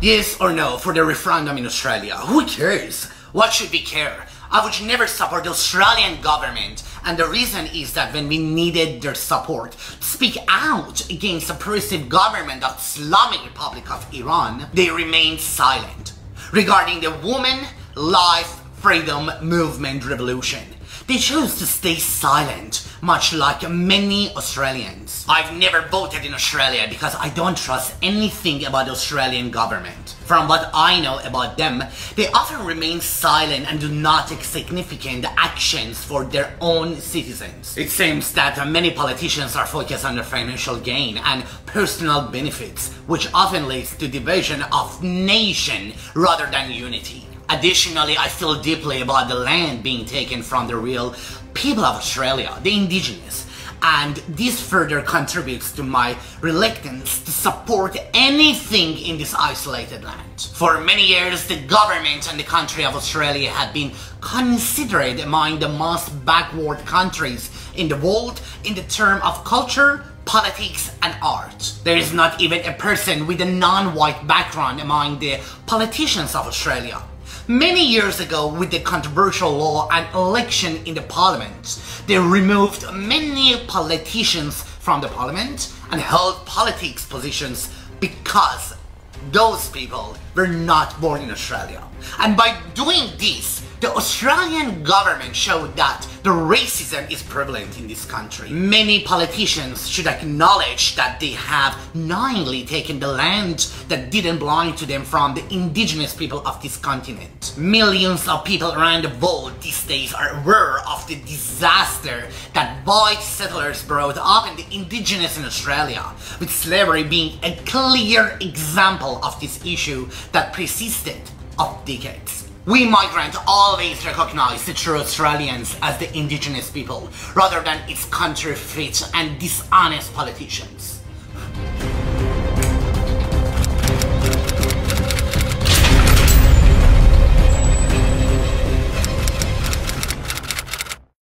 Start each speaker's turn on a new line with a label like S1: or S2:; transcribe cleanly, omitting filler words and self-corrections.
S1: Yes or no for the referendum in Australia? Who cares? What should we care? I would never support the Australian government, and the reason is that when we needed their support to speak out against the oppressive government of the Islamic Republic of Iran, they remained silent. Regarding the women, life, freedom movement revolution, they chose to stay silent, much like many Australians. I've never voted in Australia because I don't trust anything about the Australian government. From what I know about them, they often remain silent and do not take significant actions for their own citizens. It seems that many politicians are focused on their financial gain and personal benefits, which often leads to division of nation rather than unity. Additionally, I feel deeply about the land being taken from the real people of Australia, the indigenous, and this further contributes to my reluctance to support anything in this isolated land. For many years, the government and the country of Australia have been considered among the most backward countries in the world in the term of culture, politics and art. There is not even a person with a non-white background among the politicians of Australia. Many years ago, with the controversial law and election in the parliament, they removed many politicians from the parliament and held politics positions because those people were not born in Australia. And by doing this, the Australian government showed that the racism is prevalent in this country. Many politicians should acknowledge that they have knowingly taken the land that didn't belong to them from the indigenous people of this continent. Millions of people around the world these days are aware of the disaster that white settlers brought up in the indigenous in Australia, with slavery being a clear example of this issue that persisted of decades. We migrants always recognize the true Australians as the indigenous people, rather than its counterfeit and dishonest politicians.